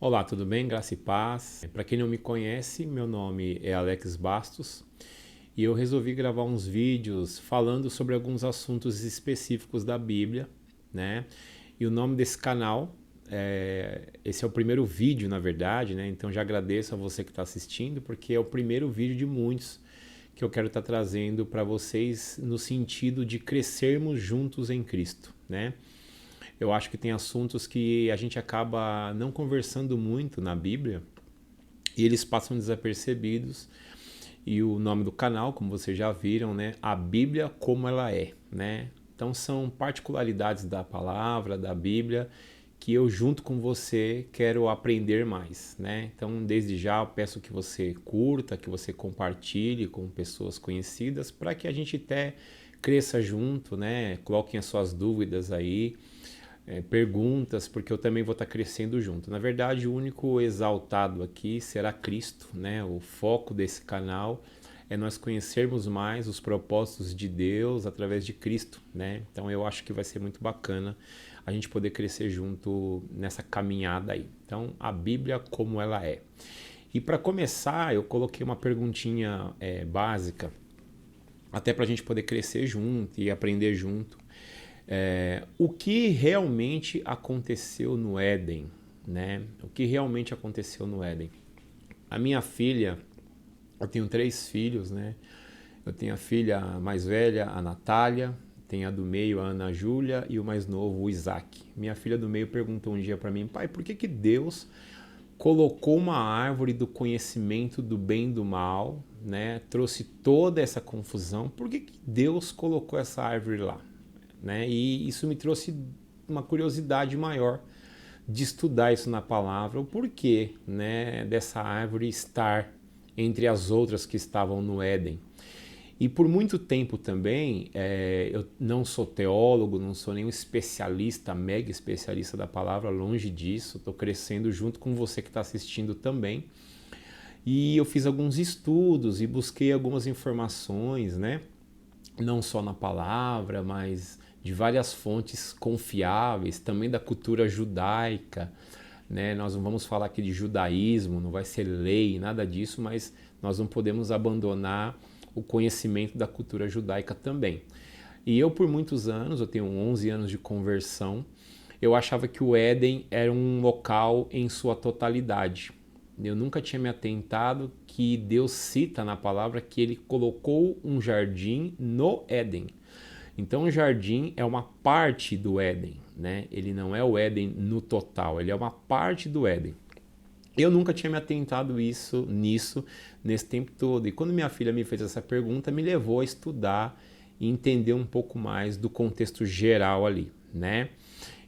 Olá, tudo bem? Graça e paz. Para quem não me conhece, meu nome é Alex Bastos e eu resolvi gravar uns vídeos falando sobre alguns assuntos específicos da Bíblia, né? E o nome desse canal, esse é o primeiro vídeo, na verdade, né? Então já agradeço a você que está assistindo, porque é o primeiro vídeo de muitos que eu quero estar trazendo para vocês no sentido de crescermos juntos em Cristo, né? Eu acho que tem assuntos que a gente acaba não conversando muito na Bíblia e eles passam desapercebidos. E o nome do canal, como vocês já viram, né? A Bíblia como ela é, né? Então são particularidades da palavra, da Bíblia, que eu junto com você quero aprender mais, né? Então desde já eu peço que você curta, que você compartilhe com pessoas conhecidas para que a gente até cresça junto, né? Coloquem as suas dúvidas aí, perguntas, porque eu também vou estar crescendo junto. Na verdade, o único exaltado aqui será Cristo, né? O foco desse canal é nós conhecermos mais os propósitos de Deus através de Cristo, né? Então eu acho que vai ser muito bacana a gente poder crescer junto nessa caminhada aí. Então, a Bíblia como ela é. E para começar, eu coloquei uma perguntinha básica, até para a gente poder crescer junto e aprender junto. O que realmente aconteceu no Éden, né? O que realmente aconteceu no Éden? A minha filha, eu tenho 3 filhos, né? Eu tenho a filha mais velha, a Natália, tenho a do meio, a Ana Júlia, e o mais novo, o Isaac. Minha filha do meio perguntou um dia para mim: pai, por que Deus colocou uma árvore do conhecimento do bem e do mal, né? Trouxe toda essa confusão. Por que Deus colocou essa árvore lá? Né? E isso me trouxe uma curiosidade maior de estudar isso na palavra, o porquê, né, dessa árvore estar entre as outras que estavam no Éden. E por muito tempo também, eu não sou teólogo, não sou nenhum especialista, mega especialista da palavra, longe disso, estou crescendo junto com você que está assistindo também. E eu fiz alguns estudos e busquei algumas informações, né? Não só na palavra, mas de várias fontes confiáveis, também da cultura judaica, né? Nós não vamos falar aqui de judaísmo, não vai ser lei, nada disso, mas nós não podemos abandonar o conhecimento da cultura judaica também. E eu por muitos anos, eu tenho 11 anos de conversão, eu achava que o Éden era um local em sua totalidade. Eu nunca tinha me atentado que Deus cita na palavra que ele colocou um jardim no Éden. Então o jardim é uma parte do Éden, né? Ele não é o Éden no total, ele é uma parte do Éden. Eu nunca tinha me atentado nisso nesse tempo todo. E quando minha filha me fez essa pergunta, me levou a estudar e entender um pouco mais do contexto geral ali, né?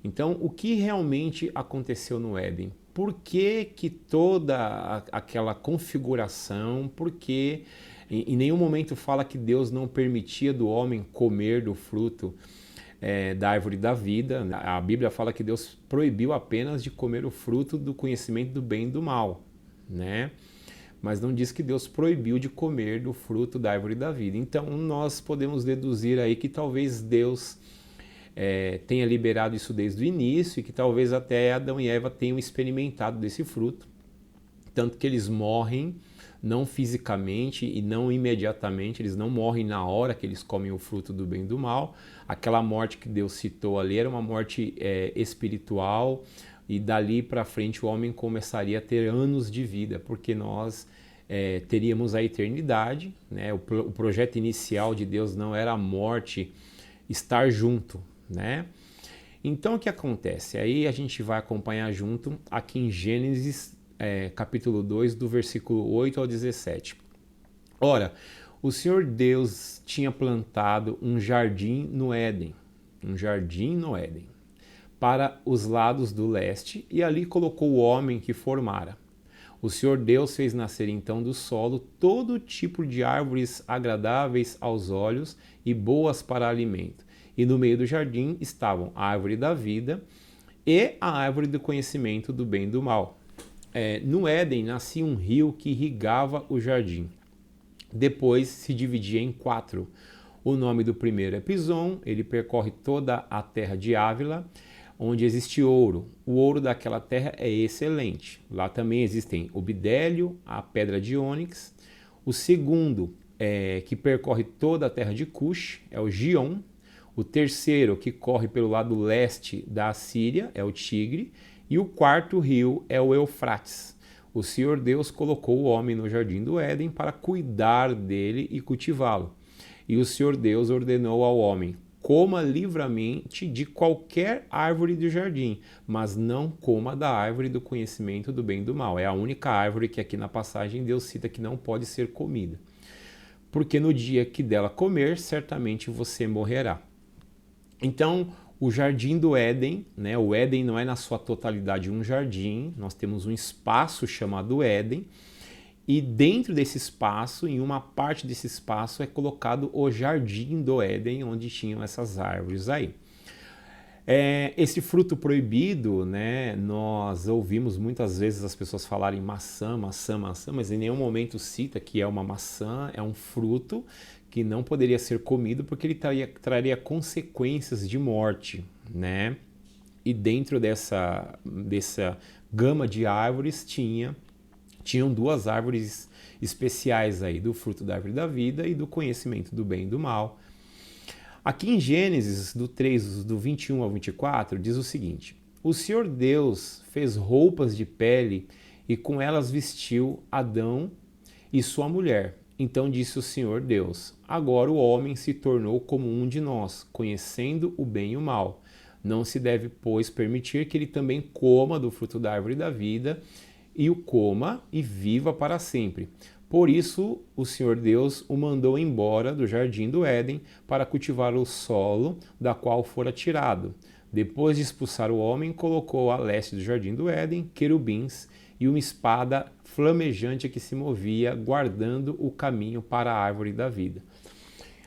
Então, o que realmente aconteceu no Éden? Por que toda aquela configuração? Por que em nenhum momento fala que Deus não permitia do homem comer do fruto da árvore da vida? A Bíblia fala que Deus proibiu apenas de comer o fruto do conhecimento do bem e do mal, né? Mas não diz que Deus proibiu de comer do fruto da árvore da vida. Então nós podemos deduzir aí que talvez Deus tenha liberado isso desde o início e que talvez até Adão e Eva tenham experimentado desse fruto, tanto que eles morrem, não fisicamente e não imediatamente, eles não morrem na hora que eles comem o fruto do bem e do mal. Aquela morte que Deus citou ali era uma morte espiritual, e dali para frente o homem começaria a ter anos de vida, porque nós teríamos a eternidade, né? O projeto inicial de Deus não era a morte, estar junto, né? Então o que acontece? Aí a gente vai acompanhar junto aqui em Gênesis capítulo 2, do versículo 8 ao 17. Ora, o Senhor Deus tinha plantado um jardim no Éden, para os lados do leste, e ali colocou o homem que formara. O Senhor Deus fez nascer então do solo todo tipo de árvores agradáveis aos olhos e boas para alimento. E no meio do jardim estavam a árvore da vida e a árvore do conhecimento do bem e do mal. No Éden nascia um rio que irrigava o jardim. Depois se dividia em 4. O nome do primeiro é Pison, ele percorre toda a terra de Ávila. onde existe ouro. O ouro daquela terra é excelente. Lá também existem o bidélio, a pedra de ônix. O segundo, que percorre toda a terra de Cush, é o Gion. O terceiro, que corre pelo lado leste da Assíria, é o Tigre. E o quarto rio é o Eufrates. O Senhor Deus colocou o homem no jardim do Éden para cuidar dele e cultivá-lo. E o Senhor Deus ordenou ao homem: coma livremente de qualquer árvore do jardim, mas não coma da árvore do conhecimento do bem e do mal. É a única árvore que aqui na passagem Deus cita que não pode ser comida. Porque no dia que dela comer, certamente você morrerá. Então, o jardim do Éden, né? O Éden não é na sua totalidade um jardim, nós temos um espaço chamado Éden, e dentro desse espaço, em uma parte desse espaço, é colocado o jardim do Éden, onde tinham essas árvores aí. Esse fruto proibido, né, nós ouvimos muitas vezes as pessoas falarem maçã, maçã, maçã, mas em nenhum momento cita que é uma maçã, é um fruto que não poderia ser comido porque ele traria consequências de morte, né? E dentro dessa gama de árvores tinham duas árvores especiais aí, do fruto da árvore da vida e do conhecimento do bem e do mal. Aqui em Gênesis, do 3, do 21 ao 24, diz o seguinte: o Senhor Deus fez roupas de pele e com elas vestiu Adão e sua mulher. Então disse o Senhor Deus: agora o homem se tornou como um de nós, conhecendo o bem e o mal. Não se deve, pois, permitir que ele também coma do fruto da árvore da vida, e o coma e viva para sempre. Por isso, o Senhor Deus o mandou embora do jardim do Éden para cultivar o solo da qual fora tirado. Depois de expulsar o homem, colocou a leste do jardim do Éden querubins e uma espada flamejante que se movia, guardando o caminho para a árvore da vida.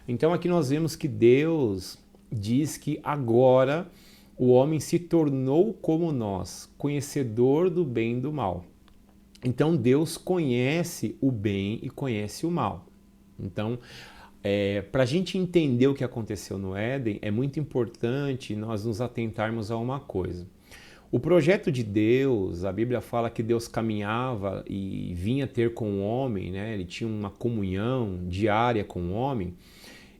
Então aqui nós vemos que Deus diz que agora o homem se tornou como nós, conhecedor do bem e do mal. Então Deus conhece o bem e conhece o mal. Então, para a gente entender o que aconteceu no Éden, é muito importante nós nos atentarmos a uma coisa. O projeto de Deus, a Bíblia fala que Deus caminhava e vinha ter com o homem, né? Ele tinha uma comunhão diária com o homem.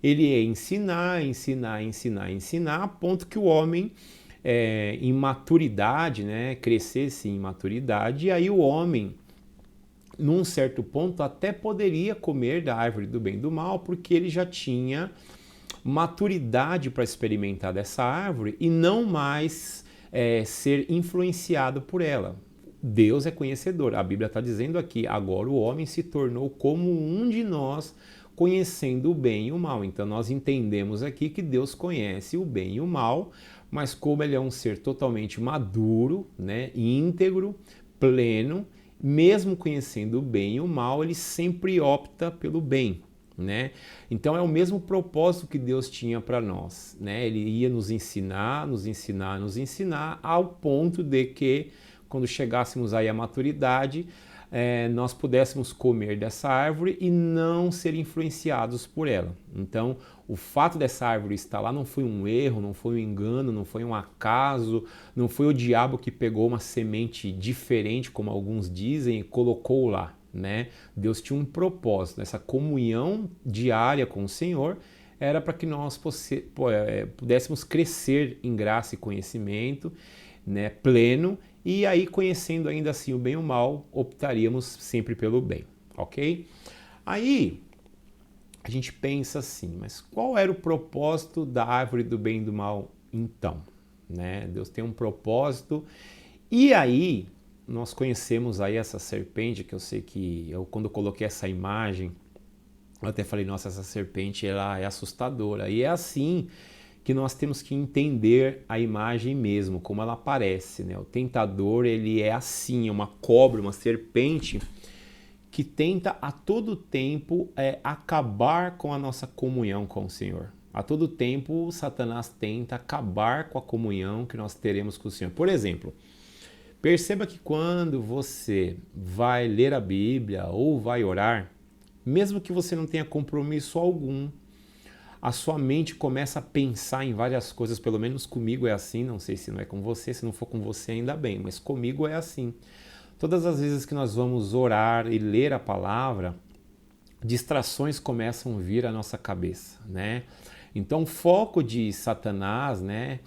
Ele ia ensinar, ensinar, ensinar, ensinar, a ponto que o homem, em maturidade, né? Crescesse em maturidade, e aí o homem, num certo ponto, até poderia comer da árvore do bem e do mal, porque ele já tinha maturidade para experimentar dessa árvore e não mais ser influenciado por ela. Deus é conhecedor. A Bíblia está dizendo aqui: agora o homem se tornou como um de nós, conhecendo o bem e o mal. Então nós entendemos aqui que Deus conhece o bem e o mal, mas como ele é um ser totalmente maduro, né, íntegro, pleno, mesmo conhecendo o bem e o mal, ele sempre opta pelo bem. Né? Então é o mesmo propósito que Deus tinha para nós, né? Ele ia nos ensinar, nos ensinar, nos ensinar, ao ponto de que quando chegássemos aí à maturidade, nós pudéssemos comer dessa árvore e não ser influenciados por ela. Então o fato dessa árvore estar lá não foi um erro, não foi um engano, não foi um acaso, não foi o diabo que pegou uma semente diferente, como alguns dizem, e colocou lá. Né? Deus tinha um propósito, essa comunhão diária com o Senhor era para que nós pudéssemos crescer em graça e conhecimento, né, pleno, e aí conhecendo ainda assim o bem e o mal, optaríamos sempre pelo bem, ok? Aí a gente pensa assim, mas qual era o propósito da árvore do bem e do mal então? Né? Deus tem um propósito, e aí nós conhecemos aí essa serpente, que eu sei que quando eu coloquei essa imagem, eu até falei, nossa, essa serpente ela é assustadora. E é assim que nós temos que entender a imagem mesmo, como ela aparece, né? O tentador, ele é assim, uma cobra, uma serpente que tenta a todo tempo acabar com a nossa comunhão com o Senhor. A todo tempo, Satanás tenta acabar com a comunhão que nós teremos com o Senhor. Por exemplo, perceba que quando você vai ler a Bíblia ou vai orar, mesmo que você não tenha compromisso algum, a sua mente começa a pensar em várias coisas, pelo menos comigo é assim, não sei se não é com você, se não for com você ainda bem, mas comigo é assim. Todas as vezes que nós vamos orar e ler a palavra, distrações começam a vir à nossa cabeça, né? Então o foco de Satanás, né,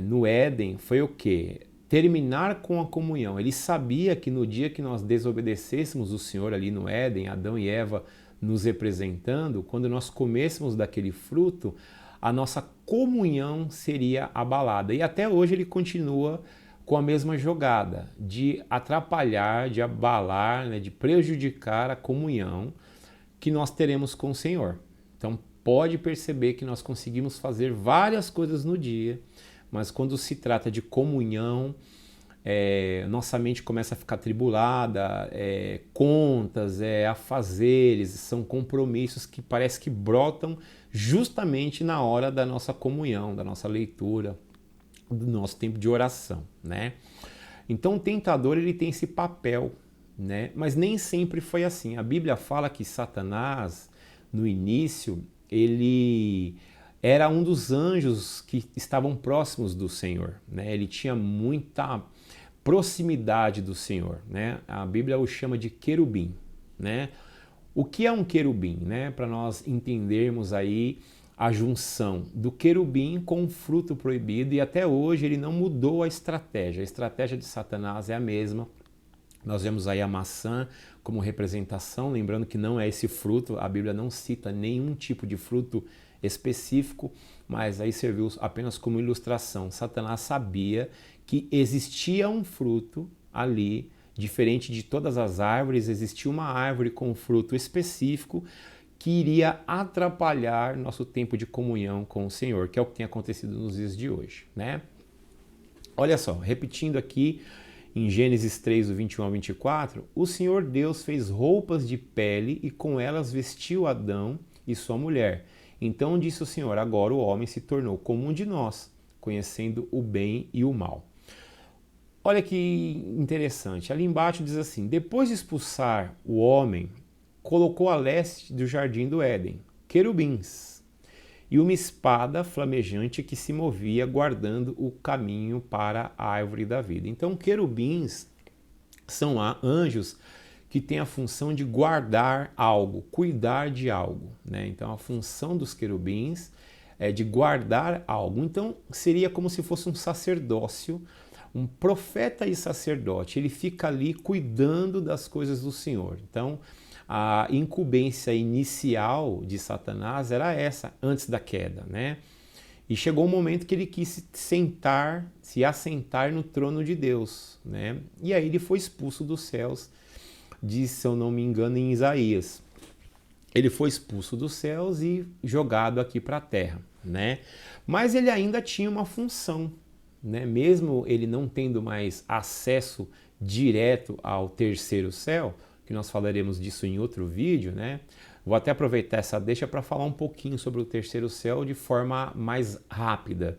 no Éden foi o quê? Terminar com a comunhão. Ele sabia que no dia que nós desobedecêssemos o Senhor ali no Éden, Adão e Eva nos representando, quando nós comêssemos daquele fruto, a nossa comunhão seria abalada. E até hoje ele continua com a mesma jogada de atrapalhar, de abalar, né, de prejudicar a comunhão que nós teremos com o Senhor. Então pode perceber que nós conseguimos fazer várias coisas no dia, mas quando se trata de comunhão, nossa mente começa a ficar atribulada, contas, afazeres, são compromissos que parece que brotam justamente na hora da nossa comunhão, da nossa leitura, do nosso tempo de oração, né? Então o tentador ele tem esse papel, né? Mas nem sempre foi assim. A Bíblia fala que Satanás, no início, ele era um dos anjos que estavam próximos do Senhor, né? Ele tinha muita proximidade do Senhor, né? A Bíblia o chama de querubim, né? O que é um querubim, né? Para nós entendermos aí a junção do querubim com o fruto proibido, e até hoje ele não mudou a estratégia. A estratégia de Satanás é a mesma. Nós vemos aí a maçã como representação, lembrando que não é esse fruto, a Bíblia não cita nenhum tipo de fruto específico, mas aí serviu apenas como ilustração. Satanás sabia que existia um fruto ali, diferente de todas as árvores, existia uma árvore com um fruto específico que iria atrapalhar nosso tempo de comunhão com o Senhor, que é o que tem acontecido nos dias de hoje, né? Olha só, repetindo aqui em Gênesis 3, do 21 ao 24, o Senhor Deus fez roupas de pele e com elas vestiu Adão e sua mulher. Então disse o Senhor, agora o homem se tornou como um de nós, conhecendo o bem e o mal. Olha que interessante, ali embaixo diz assim, depois de expulsar o homem, colocou a leste do jardim do Éden querubins e uma espada flamejante que se movia guardando o caminho para a árvore da vida. Então querubins são anjos que têm a função de guardar algo, cuidar de algo, né? Então a função dos querubins é de guardar algo. Então seria como se fosse um sacerdócio, um profeta e sacerdote. Ele fica ali cuidando das coisas do Senhor. Então a incumbência inicial de Satanás era essa, antes da queda, né? E chegou um momento que ele quis se assentar no trono de Deus, né? E aí ele foi expulso dos céus, diz, se eu não me engano, em Isaías. Ele foi expulso dos céus e jogado aqui para a terra, né? Mas ele ainda tinha uma função, né? Mesmo ele não tendo mais acesso direto ao terceiro céu, que nós falaremos disso em outro vídeo, né? Vou até aproveitar essa deixa para falar um pouquinho sobre o terceiro céu de forma mais rápida.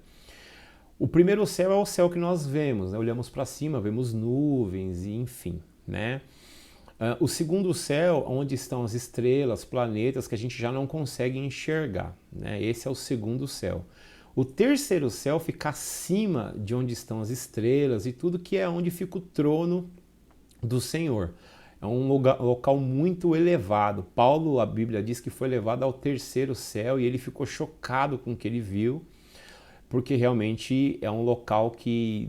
O primeiro céu é o céu que nós vemos, né? Olhamos para cima, vemos nuvens e enfim, né? O segundo céu, onde estão as estrelas, planetas que a gente já não consegue enxergar, né? Esse é o segundo céu. O terceiro céu fica acima de onde estão as estrelas e tudo, que é onde fica o trono do Senhor. É um local muito elevado. Paulo, a Bíblia diz que foi levado ao terceiro céu e ele ficou chocado com o que ele viu, porque realmente é um local que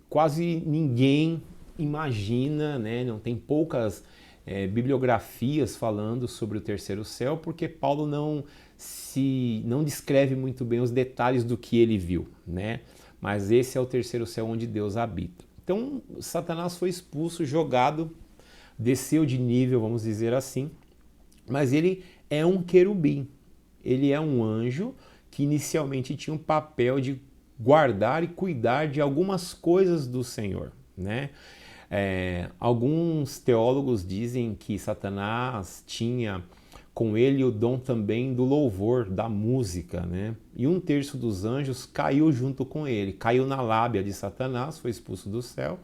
quase ninguém imagina, né? Não tem poucas bibliografias falando sobre o terceiro céu, porque Paulo não descreve muito bem os detalhes do que ele viu, né? Mas esse é o terceiro céu onde Deus habita. Então, Satanás foi expulso, jogado, desceu de nível, vamos dizer assim, mas ele é um querubim, ele é um anjo que inicialmente tinha um papel de guardar e cuidar de algumas coisas do Senhor, né? Alguns teólogos dizem que Satanás tinha com ele o dom também do louvor, da música, né? E 1/3 dos anjos caiu junto com ele, caiu na lábia de Satanás, foi expulso do céu.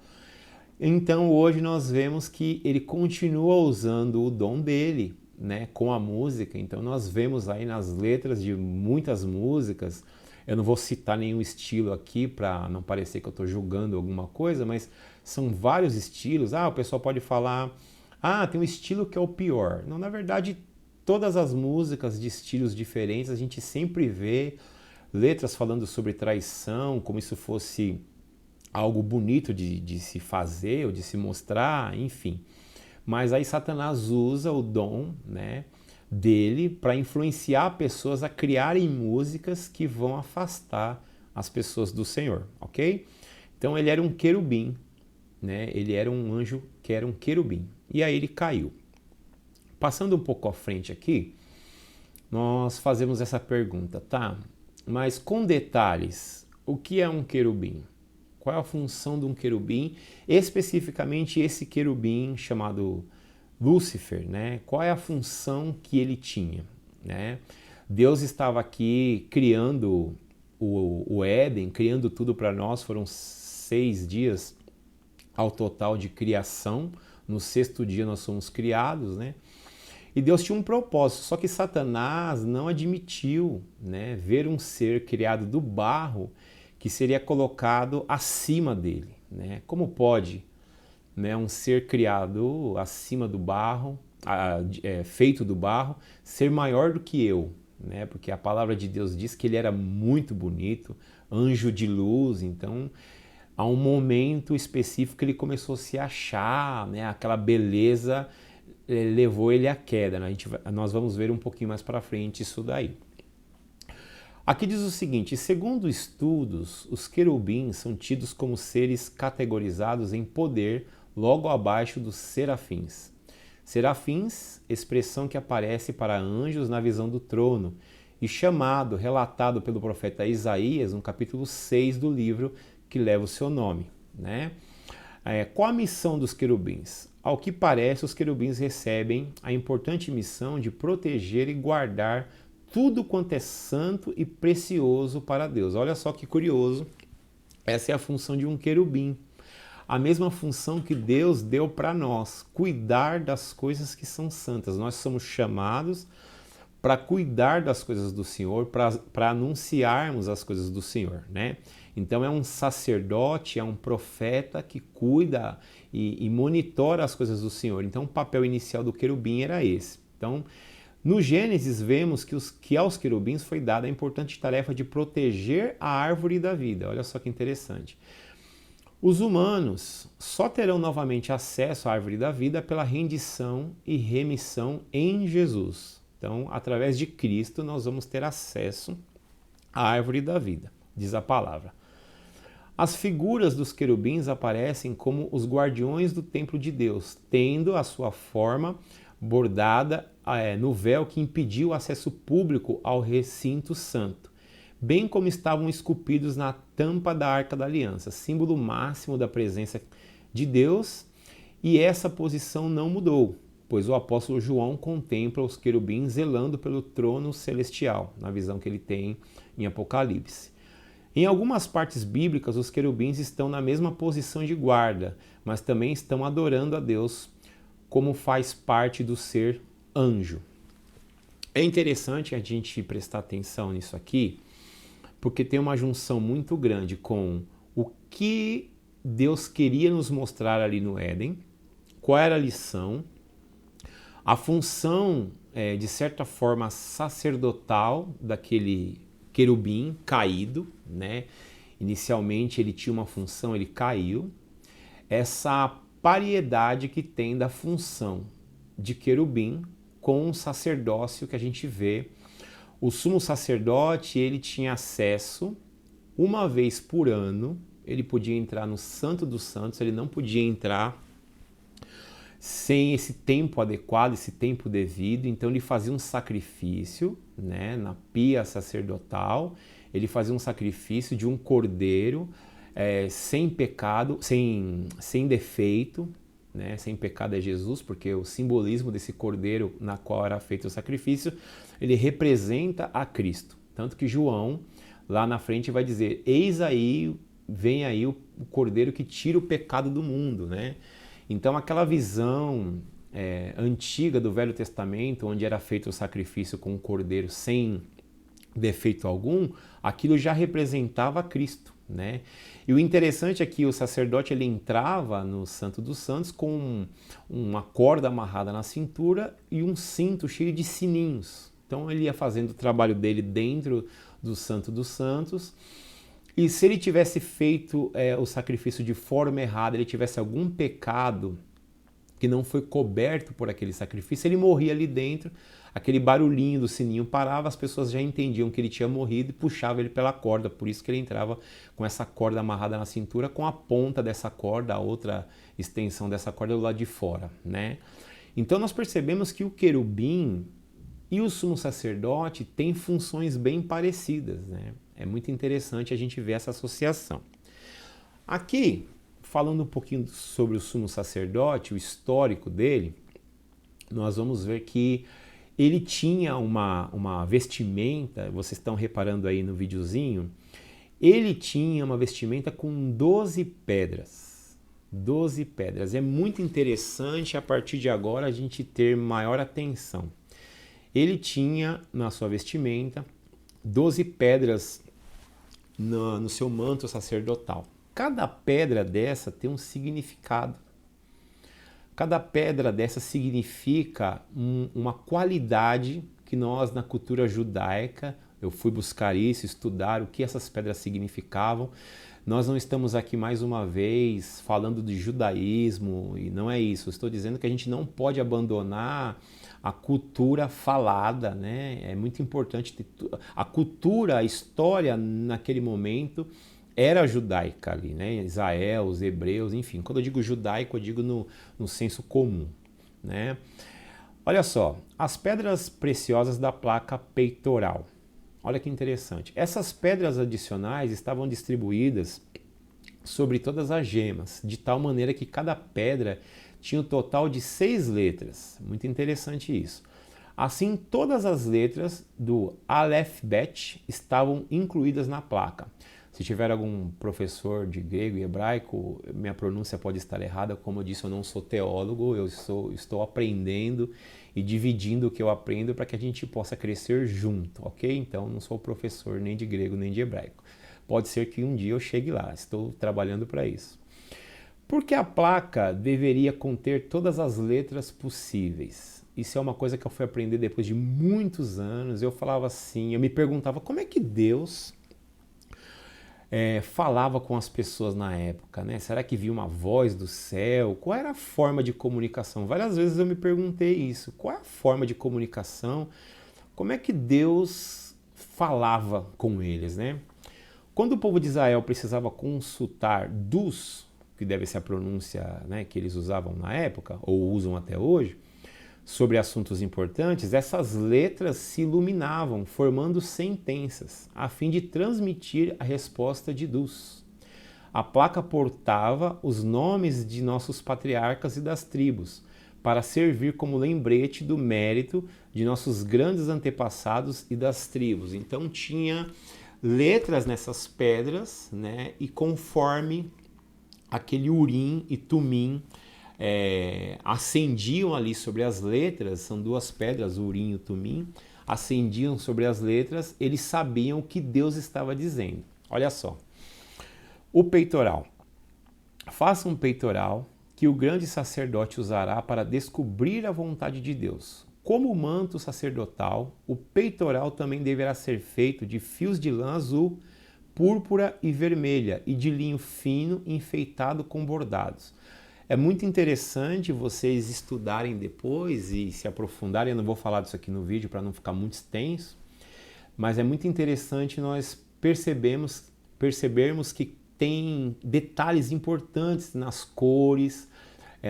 Então hoje nós vemos que ele continua usando o dom dele, né, com a música. Então nós vemos aí nas letras de muitas músicas, eu não vou citar nenhum estilo aqui para não parecer que eu estou julgando alguma coisa, mas são vários estilos. O pessoal pode falar, tem um estilo que é o pior. Não, na verdade, todas as músicas de estilos diferentes, a gente sempre vê letras falando sobre traição, como isso fosse algo bonito de se fazer ou de se mostrar, enfim. Mas aí Satanás usa o dom, né, dele para influenciar pessoas a criarem músicas que vão afastar as pessoas do Senhor, ok? Então ele era um querubim, né? Ele era um anjo que era um querubim. E aí ele caiu. Passando um pouco à frente aqui, nós fazemos essa pergunta, tá? Mas com detalhes, o que é um querubim? Qual é a função de um querubim? Especificamente esse querubim chamado Lúcifer, né? Qual é a função que ele tinha, né? Deus estava aqui criando o Éden, criando tudo para nós. Foram 6 dias ao total de criação. No 6º dia nós somos criados, né? E Deus tinha um propósito, só que Satanás não admitiu, né, ver um ser criado do barro que seria colocado acima dele, né? Como pode, né, um ser criado acima do barro, feito do barro, ser maior do que eu, né? Porque a palavra de Deus diz que ele era muito bonito, anjo de luz. Então, a um momento específico que ele começou a se achar, né? Aquela beleza levou ele à queda, né? Nós vamos ver um pouquinho mais para frente isso daí. Aqui diz o seguinte: segundo estudos, os querubins são tidos como seres categorizados em poder logo abaixo dos serafins. Serafins, expressão que aparece para anjos na visão do trono e relatado pelo profeta Isaías no capítulo 6 do livro que leva o seu nome, né? Qual a missão dos querubins? Ao que parece, os querubins recebem a importante missão de proteger e guardar tudo quanto é santo e precioso para Deus. Olha só que curioso, essa é a função de um querubim. A mesma função que Deus deu para nós, cuidar das coisas que são santas. Nós somos chamados para cuidar das coisas do Senhor, para anunciarmos as coisas do Senhor, né? Então é um sacerdote, é um profeta que cuida e monitora as coisas do Senhor. Então o papel inicial do querubim era esse. Então, no Gênesis vemos que aos querubins foi dada a importante tarefa de proteger a árvore da vida. Olha só que interessante. Os humanos só terão novamente acesso à árvore da vida pela rendição e remissão em Jesus. Então, através de Cristo, nós vamos ter acesso à árvore da vida, diz a palavra. As figuras dos querubins aparecem como os guardiões do templo de Deus, tendo a sua forma bordada no véu que impediu o acesso público ao recinto santo, bem como estavam esculpidos na tampa da Arca da Aliança, símbolo máximo da presença de Deus, e essa posição não mudou, pois o apóstolo João contempla os querubins zelando pelo trono celestial, na visão que ele tem em Apocalipse. Em algumas partes bíblicas, os querubins estão na mesma posição de guarda, mas também estão adorando a Deus, como faz parte do ser anjo. É interessante a gente prestar atenção nisso aqui, porque tem uma junção muito grande com o que Deus queria nos mostrar ali no Éden, qual era a lição, a função, de certa forma, sacerdotal daquele querubim caído, né? Inicialmente ele tinha uma função, ele caiu. Essa paridade que tem da função de querubim com o sacerdócio que a gente vê. O sumo sacerdote, ele tinha acesso uma vez por ano, ele podia entrar no Santo dos Santos, ele não podia entrar sem esse tempo adequado, esse tempo devido. Então ele fazia um sacrifício, né, na pia sacerdotal, ele fazia um sacrifício de um cordeiro sem pecado, sem defeito, né? Sem pecado é Jesus, porque o simbolismo desse cordeiro na qual era feito o sacrifício, ele representa a Cristo. Tanto que João, lá na frente, vai dizer: eis aí, vem aí o cordeiro que tira o pecado do mundo, né? Então aquela visão antiga do Velho Testamento, onde era feito o sacrifício com um cordeiro sem defeito algum, aquilo já representava Cristo, né? E o interessante é que o sacerdote ele entrava no Santo dos Santos com uma corda amarrada na cintura e um cinto cheio de sininhos. Então ele ia fazendo o trabalho dele dentro do Santo dos Santos. E se ele tivesse feito o sacrifício de forma errada, ele tivesse algum pecado que não foi coberto por aquele sacrifício, ele morria ali dentro, aquele barulhinho do sininho parava, as pessoas já entendiam que ele tinha morrido e puxavam ele pela corda, por isso que ele entrava com essa corda amarrada na cintura, com a ponta dessa corda, a outra extensão dessa corda do lado de fora, né? Então nós percebemos que o querubim e o sumo sacerdote têm funções bem parecidas, né? É muito interessante a gente ver essa associação. Aqui, falando um pouquinho sobre o sumo sacerdote, o histórico dele, nós vamos ver que ele tinha uma vestimenta, vocês estão reparando aí no videozinho, ele tinha uma vestimenta com 12 pedras. 12 pedras. É muito interessante a partir de agora a gente ter maior atenção. Ele tinha na sua vestimenta 12 pedras no seu manto sacerdotal. Cada pedra dessa tem um significado. Cada pedra dessa significa uma qualidade que nós, na cultura judaica, eu fui buscar isso, estudar o que essas pedras significavam. Nós não estamos aqui mais uma vez falando de judaísmo, e não é isso. Eu estou dizendo que a gente não pode abandonar a cultura falada, né? É muito importante ter a cultura, a história naquele momento era judaica ali, né? Israel, os hebreus, enfim. Quando eu digo judaico, eu digo no senso comum, né? Olha só, as pedras preciosas da placa peitoral. Olha que interessante. Essas pedras adicionais estavam distribuídas sobre todas as gemas, de tal maneira que cada pedra tinha um total de 6 letras. Muito interessante isso. Assim, todas as letras do Aleph Bet estavam incluídas na placa. Se tiver algum professor de grego e hebraico, minha pronúncia pode estar errada. Como eu disse, eu não sou teólogo, eu estou aprendendo e dividindo o que eu aprendo para que a gente possa crescer junto, ok? Então, não sou professor nem de grego nem de hebraico. Pode ser que um dia eu chegue lá, estou trabalhando para isso. Porque a placa deveria conter todas as letras possíveis. Isso é uma coisa que eu fui aprender depois de muitos anos. Eu falava assim, eu me perguntava como é que Deus falava com as pessoas na época, né? Será que via uma voz do céu? Qual era a forma de comunicação? Várias vezes eu me perguntei isso. Qual é a forma de comunicação? Como é que Deus falava com eles, né? Quando o povo de Israel precisava consultar dos, que deve ser a pronúncia, né, que eles usavam na época, ou usam até hoje, sobre assuntos importantes, essas letras se iluminavam, formando sentenças, a fim de transmitir a resposta de Dus. A placa portava os nomes de nossos patriarcas e das tribos, para servir como lembrete do mérito de nossos grandes antepassados e das tribos. Então tinha letras nessas pedras, né? E conforme aquele Urim e Tumim acendiam ali sobre as letras, são duas pedras, o Urim e o Tumim, acendiam sobre as letras, eles sabiam o que Deus estava dizendo. Olha só, o peitoral. Faça um peitoral que o grande sacerdote usará para descobrir a vontade de Deus. Como o manto sacerdotal, o peitoral também deverá ser feito de fios de lã azul, púrpura e vermelha e de linho fino enfeitado com bordados. É muito interessante vocês estudarem depois e se aprofundarem. Eu não vou falar disso aqui no vídeo para não ficar muito extenso, mas é muito interessante nós percebermos que tem detalhes importantes nas cores,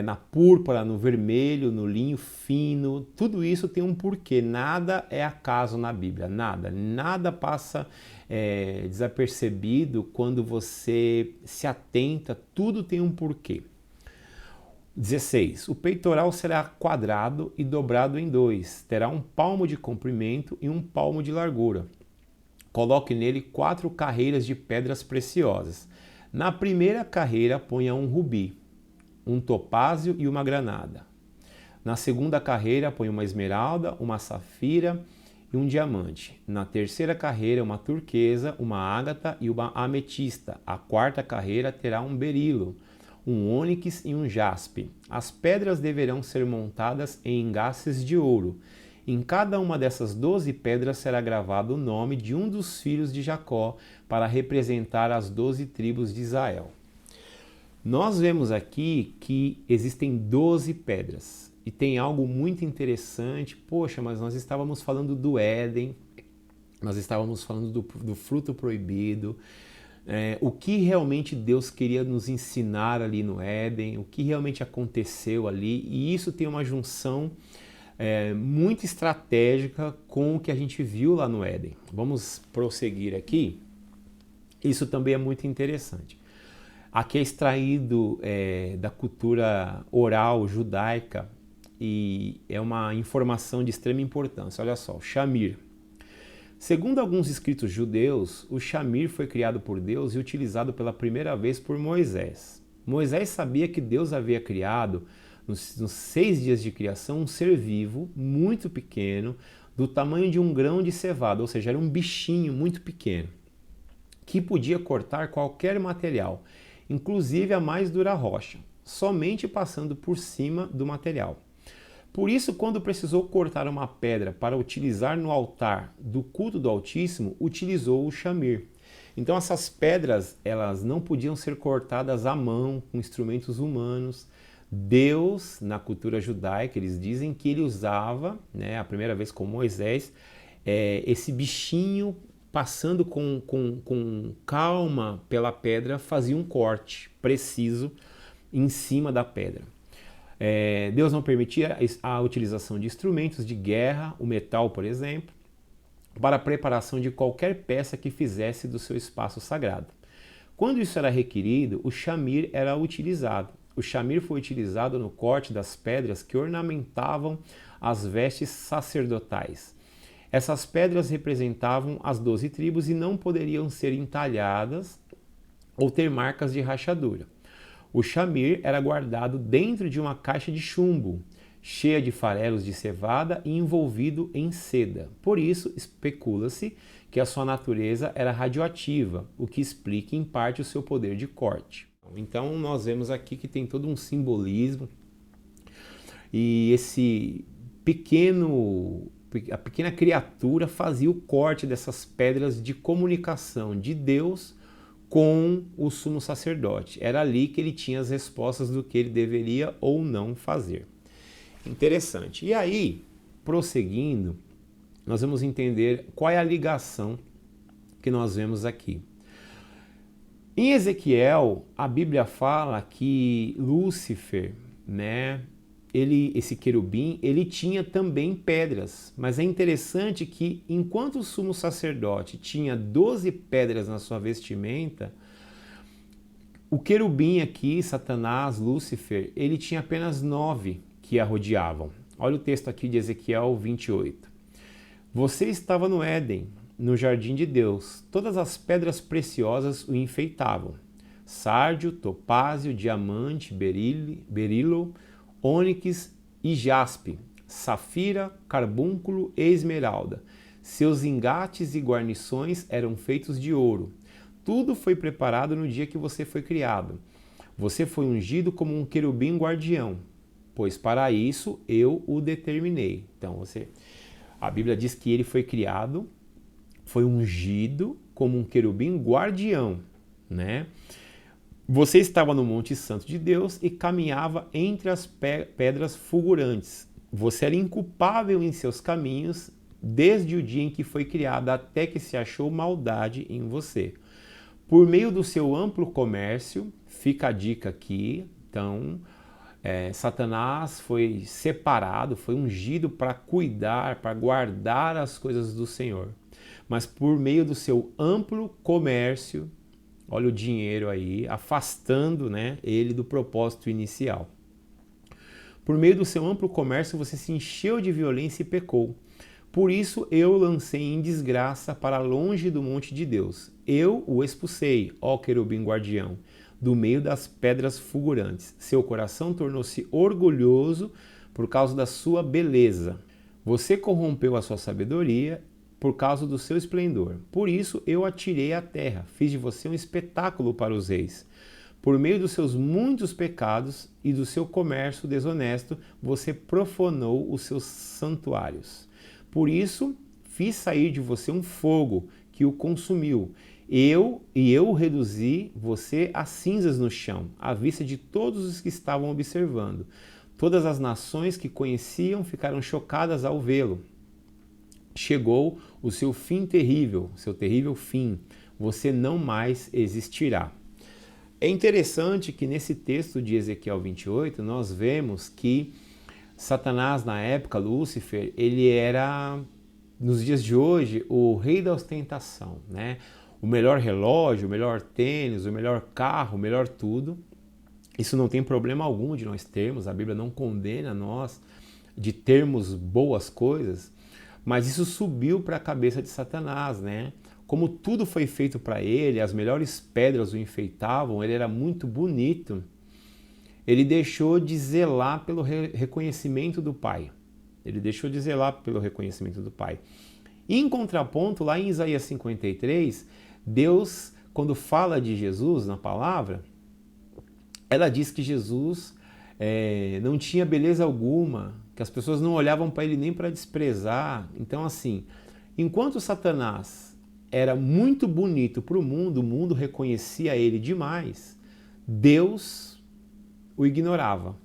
na púrpura, no vermelho, no linho fino. Tudo isso tem um porquê. Nada é acaso na Bíblia, nada passa desapercebido quando você se atenta, tudo tem um porquê. 16. O peitoral será quadrado e dobrado em 2. Terá um palmo de comprimento e um palmo de largura. Coloque nele 4 carreiras de pedras preciosas. Na primeira carreira ponha um rubi, um topázio e uma granada. Na segunda carreira põe uma esmeralda, uma safira e um diamante. Na terceira carreira uma turquesa, uma ágata e uma ametista. A quarta carreira terá um berilo, um ônix e um jaspe. As pedras deverão ser montadas em engaços de ouro. Em cada uma dessas 12 pedras será gravado o nome de um dos filhos de Jacó para representar as 12 tribos de Israel. Nós vemos aqui que existem 12 pedras e tem algo muito interessante. Poxa, mas nós estávamos falando do Éden, nós estávamos falando do fruto proibido, o que realmente Deus queria nos ensinar ali no Éden, o que realmente aconteceu ali, e isso tem uma junção muito estratégica com o que a gente viu lá no Éden. Vamos prosseguir aqui. Isso também é muito interessante. Aqui é extraído da cultura oral judaica e é uma informação de extrema importância. Olha só, o Shamir. Segundo alguns escritos judeus, o Shamir foi criado por Deus e utilizado pela primeira vez por Moisés. Moisés sabia que Deus havia criado, nos 6 dias de criação, um ser vivo muito pequeno, do tamanho de um grão de cevada, ou seja, era um bichinho muito pequeno, que podia cortar qualquer material, inclusive a mais dura rocha, somente passando por cima do material. Por isso, quando precisou cortar uma pedra para utilizar no altar do culto do Altíssimo, utilizou o Shamir. Então essas pedras, elas não podiam ser cortadas à mão, com instrumentos humanos. Deus, na cultura judaica, eles dizem que ele usava, a primeira vez com Moisés, esse bichinho passando com calma pela pedra, fazia um corte preciso em cima da pedra. Deus não permitia a utilização de instrumentos de guerra, o metal, por exemplo, para a preparação de qualquer peça que fizesse do seu espaço sagrado. Quando isso era requerido, o Shamir era utilizado. O Shamir foi utilizado no corte das pedras que ornamentavam as vestes sacerdotais. Essas pedras representavam as 12 tribos e não poderiam ser entalhadas ou ter marcas de rachadura. O Shamir era guardado dentro de uma caixa de chumbo, cheia de farelos de cevada e envolvido em seda. Por isso, especula-se que a sua natureza era radioativa, o que explica em parte o seu poder de corte. Então nós vemos aqui que tem todo um simbolismo e a pequena criatura fazia o corte dessas pedras de comunicação de Deus com o sumo sacerdote. Era ali que ele tinha as respostas do que ele deveria ou não fazer. Interessante. E aí, prosseguindo, nós vamos entender qual é a ligação que nós vemos aqui. Em Ezequiel, a Bíblia fala que Lúcifer, esse querubim, ele tinha também pedras, mas é interessante que enquanto o sumo sacerdote tinha 12 pedras na sua vestimenta, o querubim aqui, Satanás, Lúcifer, ele tinha apenas 9 que a rodeavam. Olha o texto aqui de Ezequiel 28. Você estava no Éden, no jardim de Deus. Todas as pedras preciosas o enfeitavam. Sárdio, topázio, diamante, berilo, ônix e jaspe, safira, carbúnculo e esmeralda. Seus engates e guarnições eram feitos de ouro. Tudo foi preparado no dia que você foi criado. Você foi ungido como um querubim guardião, pois para isso eu o determinei. Então, a Bíblia diz que ele foi criado, foi ungido como um querubim guardião, Você estava no Monte Santo de Deus e caminhava entre as pedras fulgurantes. Você era inculpável em seus caminhos desde o dia em que foi criado até que se achou maldade em você. Por meio do seu amplo comércio, fica a dica aqui, então, Satanás foi separado, foi ungido para cuidar, para guardar as coisas do Senhor. Mas por meio do seu amplo comércio, olha o dinheiro aí, afastando ele do propósito inicial. Por meio do seu amplo comércio, você se encheu de violência e pecou. Por isso eu o lancei em desgraça para longe do monte de Deus. Eu o expulsei, ó querubim guardião, do meio das pedras fulgurantes. Seu coração tornou-se orgulhoso por causa da sua beleza. Você corrompeu a sua sabedoria por causa do seu esplendor. Por isso eu a tirei à terra, fiz de você um espetáculo para os reis. Por meio dos seus muitos pecados e do seu comércio desonesto, você profanou os seus santuários. Por isso fiz sair de você um fogo que o consumiu. Eu reduzi você a cinzas no chão, à vista de todos os que estavam observando. Todas as nações que conheciam ficaram chocadas ao vê-lo. Chegou o seu fim terrível, seu terrível fim. Você não mais existirá. É interessante que nesse texto de Ezequiel 28, nós vemos que Satanás, na época, Lúcifer, ele era, nos dias de hoje, o rei da ostentação, né? O melhor relógio, o melhor tênis, o melhor carro, o melhor tudo. Isso não tem problema algum de nós termos, a Bíblia não condena nós de termos boas coisas, mas isso subiu para a cabeça de Satanás, né? Como tudo foi feito para ele, as melhores pedras o enfeitavam, ele era muito bonito, ele deixou de zelar pelo reconhecimento do Pai. Ele deixou de zelar pelo reconhecimento do Pai. E em contraponto, lá em Isaías 53, Deus, quando fala de Jesus na palavra, ela diz que Jesus não tinha beleza alguma, que as pessoas não olhavam para ele nem para desprezar. Então, assim, enquanto Satanás era muito bonito para o mundo reconhecia ele demais, Deus o ignorava,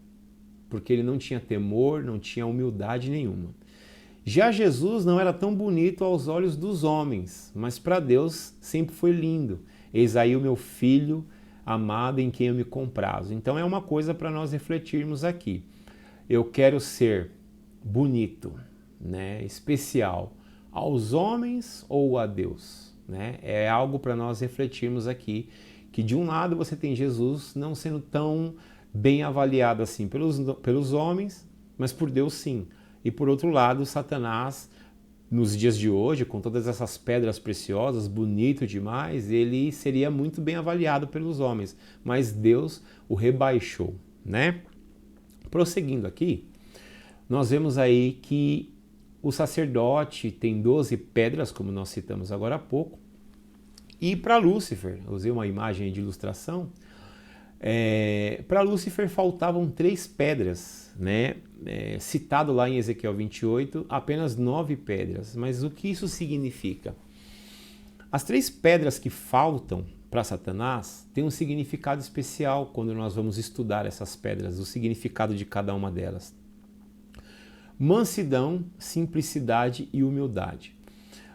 porque ele não tinha temor, não tinha humildade nenhuma. Já Jesus não era tão bonito aos olhos dos homens, mas para Deus sempre foi lindo. Eis aí o meu filho amado em quem eu me comprazo. Então é uma coisa para nós refletirmos aqui. Eu quero ser bonito, né, especial aos homens ou a Deus, né? É algo para nós refletirmos aqui, que de um lado você tem Jesus não sendo tão bem avaliado assim pelos homens, mas por Deus sim. E por outro lado, Satanás, nos dias de hoje, com todas essas pedras preciosas, bonito demais, ele seria muito bem avaliado pelos homens, mas Deus o rebaixou, né? Prosseguindo aqui, nós vemos aí que o sacerdote tem 12 pedras, como nós citamos agora há pouco, e para Lúcifer, eu usei uma imagem de ilustração, para Lúcifer faltavam 3 pedras, né? Citado lá em Ezequiel 28, apenas 9 pedras. Mas o que isso significa? As 3 pedras que faltam para Satanás têm um significado especial quando nós vamos estudar essas pedras, o significado de cada uma delas. Mansidão, simplicidade e humildade.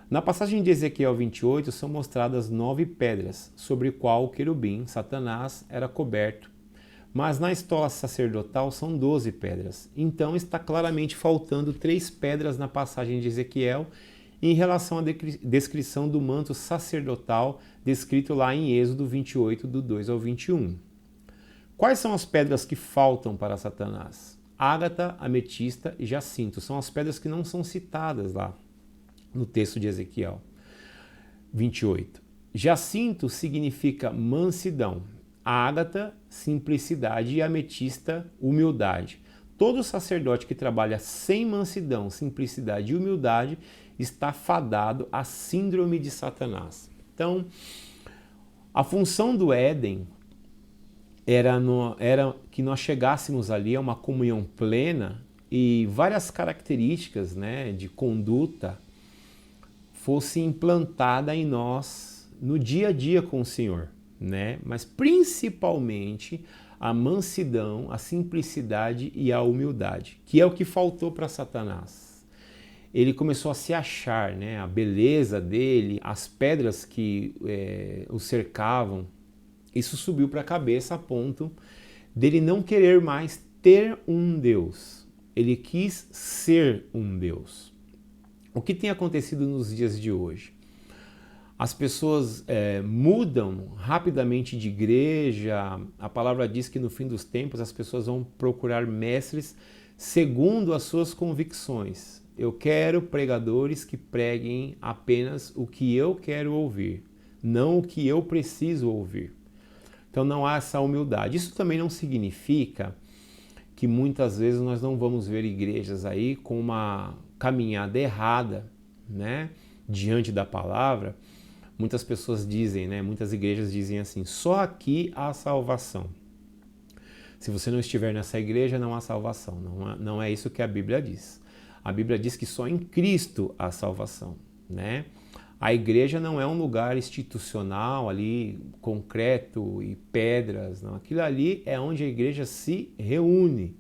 Na passagem de Ezequiel 28 são mostradas 9 pedras, sobre o qual o querubim, Satanás, era coberto. Mas na estola sacerdotal são 12 pedras. Então está claramente faltando 3 pedras na passagem de Ezequiel em relação à descrição do manto sacerdotal descrito lá em Êxodo 28, do 2 ao 21. Quais são as pedras que faltam para Satanás? Ágata, ametista e jacinto. São as pedras que não são citadas lá no texto de Ezequiel 28. Jacinto significa mansidão, ágata, simplicidade e ametista, humildade. Todo sacerdote que trabalha sem mansidão, simplicidade e humildade está fadado à síndrome de Satanás. Então, a função do Éden era que nós chegássemos ali a uma comunhão plena e várias características, né, de conduta fosse implantada em nós no dia a dia com o Senhor, né? Mas principalmente a mansidão, a simplicidade e a humildade, que é o que faltou para Satanás. Ele começou a se achar, né? A beleza dele, as pedras que o cercavam, isso subiu para a cabeça a ponto dele não querer mais ter um Deus. Ele quis ser um Deus. O que tem acontecido nos dias de hoje? As pessoas mudam rapidamente de igreja. A palavra diz que no fim dos tempos as pessoas vão procurar mestres segundo as suas convicções. Eu quero pregadores que preguem apenas o que eu quero ouvir, não o que eu preciso ouvir. Então não há essa humildade. Isso também não significa que muitas vezes nós não vamos ver igrejas aí com uma caminhada errada, né, diante da palavra. Muitas pessoas dizem, né, muitas igrejas dizem assim: só aqui há salvação. Se você não estiver nessa igreja, não há salvação. Não é isso que a Bíblia diz. A Bíblia diz que só em Cristo há salvação, né? A igreja não é um lugar institucional ali, concreto e pedras, não. Aquilo ali é onde a igreja se reúne.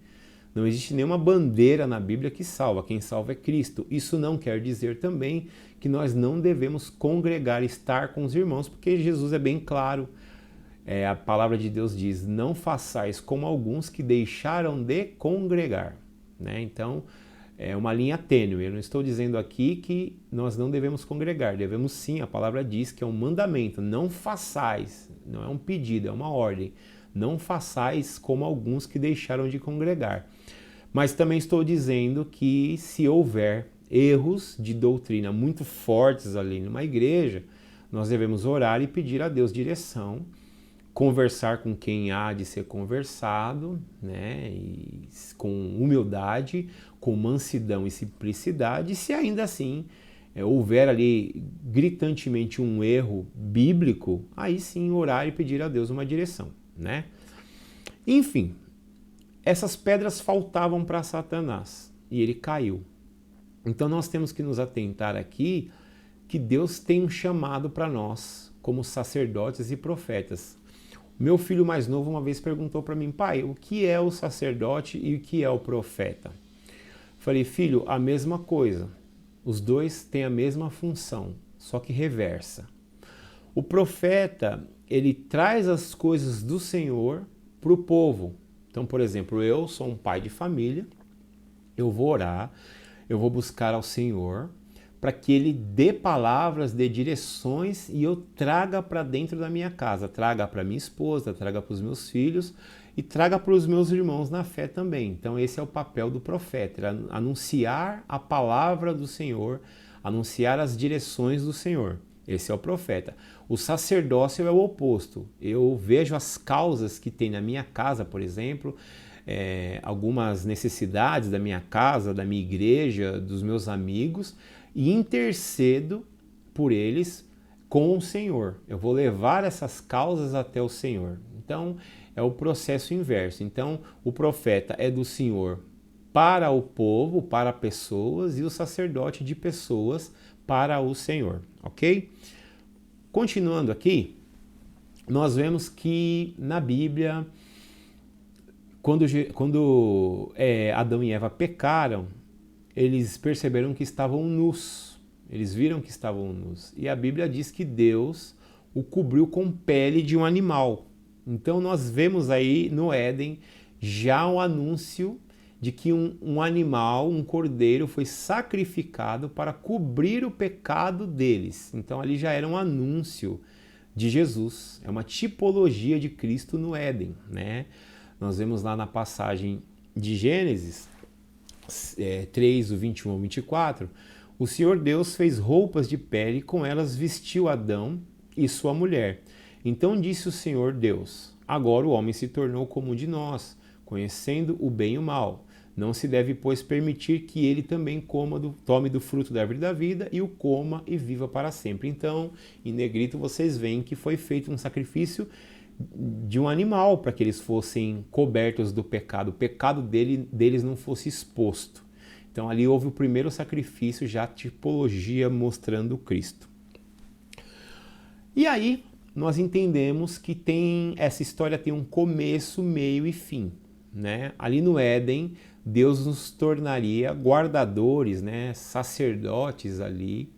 Não existe nenhuma bandeira na Bíblia que salva. Quem salva é Cristo. Isso não quer dizer também que nós não devemos congregar, estar com os irmãos, porque Jesus é bem claro. A palavra de Deus diz: não façais como alguns que deixaram de congregar, né? Então, é uma linha tênue. Eu não estou dizendo aqui que nós não devemos congregar. Devemos sim, a palavra diz que é um mandamento. Não façais, não é um pedido, é uma ordem. Não façais como alguns que deixaram de congregar. Mas também estou dizendo que se houver erros de doutrina muito fortes ali numa igreja, nós devemos orar e pedir a Deus direção, conversar com quem há de ser conversado, né, e com humildade, com mansidão e simplicidade. E se ainda assim houver ali gritantemente um erro bíblico, aí sim orar e pedir a Deus uma direção, né? Enfim, essas pedras faltavam para Satanás e ele caiu. Então nós temos que nos atentar aqui que Deus tem um chamado para nós como sacerdotes e profetas. Meu filho mais novo uma vez perguntou para mim: pai, o que é o sacerdote e o que é o profeta? Falei: filho, a mesma coisa. Os dois têm a mesma função, só que reversa. O profeta, ele traz as coisas do Senhor para o povo. Então, por exemplo, eu sou um pai de família, eu vou orar, eu vou buscar ao Senhor para que Ele dê palavras, dê direções e eu traga para dentro da minha casa, traga para minha esposa, traga para os meus filhos e traga para os meus irmãos na fé também. Então esse é o papel do profeta, anunciar a palavra do Senhor, anunciar as direções do Senhor. Esse é o profeta. O sacerdócio é o oposto. Eu vejo as causas que tem na minha casa, por exemplo, algumas necessidades da minha casa, da minha igreja, dos meus amigos, e intercedo por eles com o Senhor. Eu vou levar essas causas até o Senhor. Então, é o processo inverso. Então, o profeta é do Senhor para o povo, para pessoas, e o sacerdote de pessoas para o Senhor, ok? Continuando aqui, nós vemos que na Bíblia, quando Adão e Eva pecaram, eles perceberam que estavam nus, eles viram que estavam nus. E a Bíblia diz que Deus o cobriu com pele de um animal. Então nós vemos aí no Éden já um anúncio de que um animal, um cordeiro, foi sacrificado para cobrir o pecado deles. Então ali já era um anúncio de Jesus, é uma tipologia de Cristo no Éden, né? Nós vemos lá na passagem de Gênesis 3, o 21 ao 24, o Senhor Deus fez roupas de pele e com elas vestiu Adão e sua mulher. Então disse o Senhor Deus: agora o homem se tornou como um de nós, conhecendo o bem e o mal. Não se deve, pois, permitir que ele também tome do fruto da árvore da vida e o coma e viva para sempre. Então, em negrito, vocês veem que foi feito um sacrifício de um animal para que eles fossem cobertos do pecado, o pecado deles não fosse exposto. Então ali houve o primeiro sacrifício, já tipologia mostrando Cristo. E aí nós entendemos que essa história tem um começo, meio e fim, né? Ali no Éden, Deus nos tornaria guardadores, né, sacerdotes ali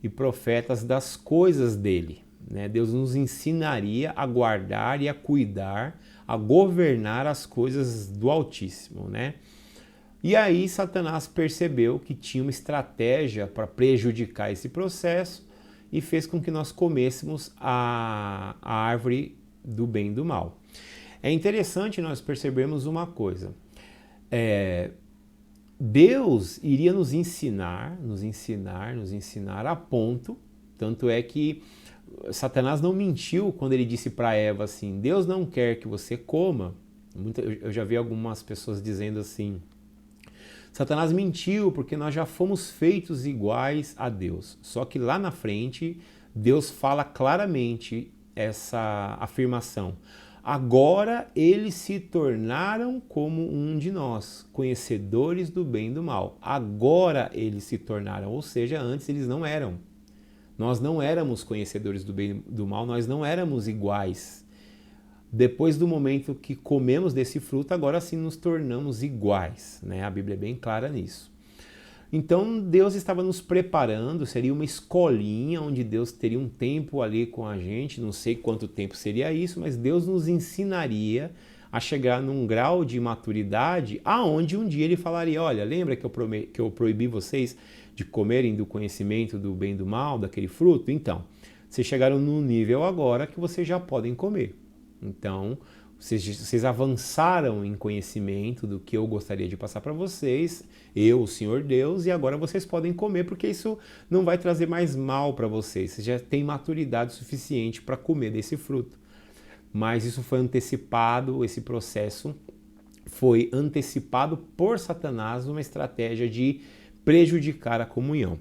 e profetas das coisas dele. Deus nos ensinaria a guardar e a cuidar, a governar as coisas do Altíssimo, né? E aí Satanás percebeu que tinha uma estratégia para prejudicar esse processo e fez com que nós comêssemos a árvore do bem e do mal. É interessante nós percebermos uma coisa. Deus iria nos ensinar a ponto, tanto é que Satanás não mentiu quando ele disse para Eva assim: Deus não quer que você coma Eu já vi algumas pessoas dizendo assim: Satanás mentiu porque nós já fomos feitos iguais a Deus. Só que lá na frente, Deus fala claramente essa afirmação. Agora eles se tornaram como um de nós, conhecedores do bem e do mal. Agora eles se tornaram, ou seja, antes eles não eram. Nós não éramos conhecedores do bem e do mal, nós não éramos iguais. Depois do momento que comemos desse fruto, agora sim nos tornamos iguais, né? A Bíblia é bem clara nisso. Então Deus estava nos preparando, seria uma escolinha onde Deus teria um tempo ali com a gente, não sei quanto tempo seria isso, mas Deus nos ensinaria a chegar num grau de maturidade aonde um dia Ele falaria: olha, lembra que eu proibi vocês de comerem do conhecimento do bem e do mal, daquele fruto? Então, vocês chegaram num nível agora que vocês já podem comer. Então, vocês avançaram em conhecimento do que eu gostaria de passar para vocês, eu, o Senhor Deus, e agora vocês podem comer, porque isso não vai trazer mais mal para vocês. Vocês já têm maturidade suficiente para comer desse fruto. Mas isso foi antecipado, esse processo foi antecipado por Satanás numa estratégia de prejudicar a comunhão.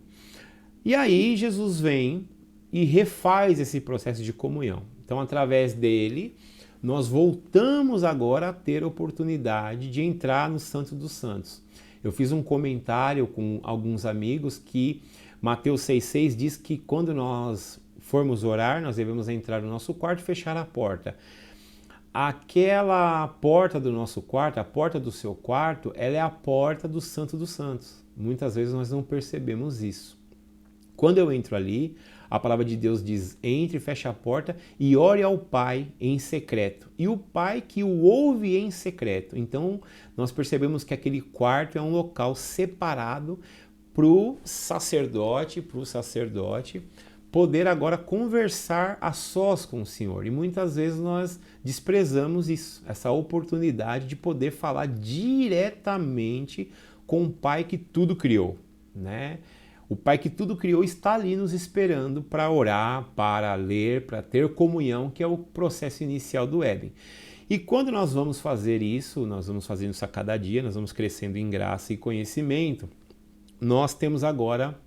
E aí Jesus vem e refaz esse processo de comunhão. Então, através dele, nós voltamos agora a ter a oportunidade de entrar no Santo dos Santos. Eu fiz um comentário com alguns amigos que Mateus 6,6 diz que quando nós formos orar, nós devemos entrar no nosso quarto e fechar a porta. Aquela porta do nosso quarto, a porta do seu quarto, ela é a porta do Santo dos Santos. Muitas vezes nós não percebemos isso. Quando eu entro ali, a palavra de Deus diz: entre, feche a porta e ore ao Pai em secreto. E o Pai que o ouve em secreto. Então, nós percebemos que aquele quarto é um local separado para o sacerdote poder agora conversar a sós com o Senhor. E muitas vezes nós desprezamos isso, essa oportunidade de poder falar diretamente com o Pai que tudo criou, né? O Pai que tudo criou está ali nos esperando para orar, para ler, para ter comunhão, que é o processo inicial do Éden. E quando nós vamos fazer isso, nós vamos fazendo isso a cada dia, nós vamos crescendo em graça e conhecimento, nós temos agora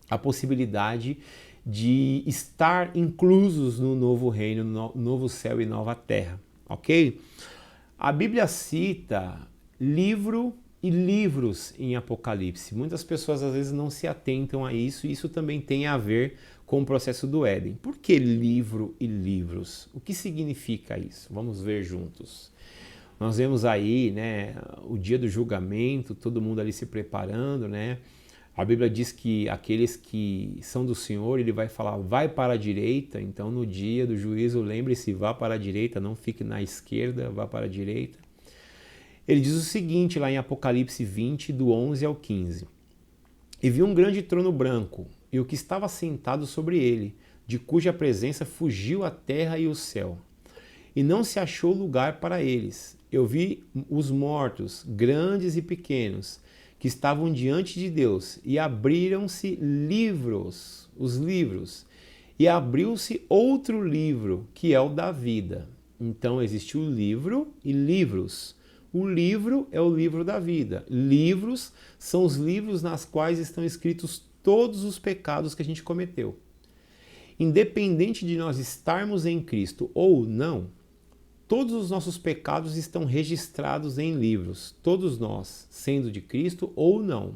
a possibilidade de estar inclusos no novo reino, no novo céu e nova terra, ok? A Bíblia cita livro e livros em Apocalipse. Muitas pessoas às vezes não se atentam a isso, e isso também tem a ver com o processo do Éden. Por que livro e livros? O que significa isso? Vamos ver juntos. Nós vemos aí, né, o dia do julgamento, todo mundo ali se preparando, né? A Bíblia diz que aqueles que são do Senhor, Ele vai falar, vai para a direita. Então no dia do juízo, lembre-se, vá para a direita, não fique na esquerda, vá para a direita. Ele diz o seguinte lá em Apocalipse 20, do 11 ao 15. E vi um grande trono branco, e o que estava sentado sobre ele, de cuja presença fugiu a terra e o céu. E não se achou lugar para eles. Eu vi os mortos, grandes e pequenos, que estavam diante de Deus, e abriram-se livros, os livros, e abriu-se outro livro, que é o da vida. Então existe o livro e livros. O livro é o livro da vida. Livros são os livros nas quais estão escritos todos os pecados que a gente cometeu. Independente de nós estarmos em Cristo ou não, todos os nossos pecados estão registrados em livros. Todos nós, sendo de Cristo ou não.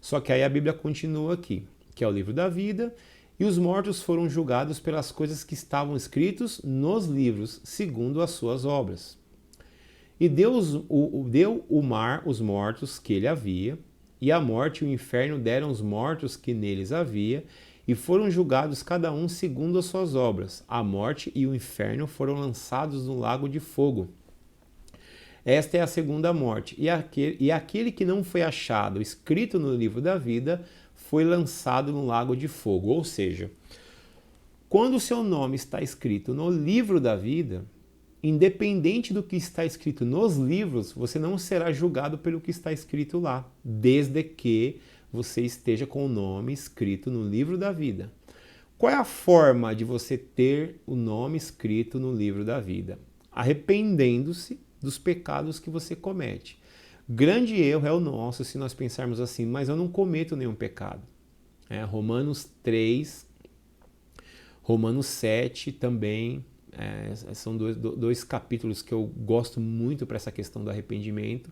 Só que aí a Bíblia continua aqui, que é o livro da vida, e os mortos foram julgados pelas coisas que estavam escritos nos livros, segundo as suas obras. E Deus deu o mar os mortos que ele havia, e a morte e o inferno deram os mortos que neles havia, e foram julgados cada um segundo as suas obras. A morte e o inferno foram lançados no lago de fogo. Esta é a segunda morte. E aquele que não foi achado escrito no livro da vida foi lançado no lago de fogo. Ou seja, quando o seu nome está escrito no livro da vida, independente do que está escrito nos livros, você não será julgado pelo que está escrito lá, desde que você esteja com o nome escrito no livro da vida. Qual é a forma de você ter o nome escrito no livro da vida? Arrependendo-se dos pecados que você comete. Grande erro é o nosso se nós pensarmos assim, mas eu não cometo nenhum pecado. Romanos 3, Romanos 7 também, são dois capítulos que eu gosto muito para essa questão do arrependimento.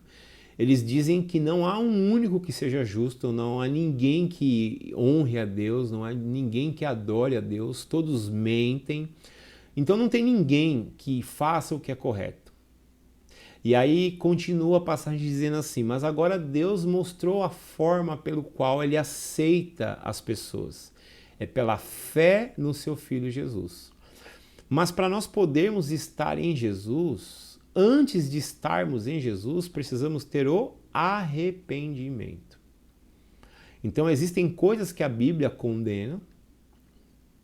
Eles dizem que não há um único que seja justo, não há ninguém que honre a Deus, não há ninguém que adore a Deus, todos mentem. Então não tem ninguém que faça o que é correto. E aí continua a passagem dizendo assim, mas agora Deus mostrou a forma pelo qual ele aceita as pessoas. É pela fé no seu Filho Jesus. Mas para nós podermos estar em Jesus, antes de estarmos em Jesus, precisamos ter o arrependimento. Então existem coisas que a Bíblia condena,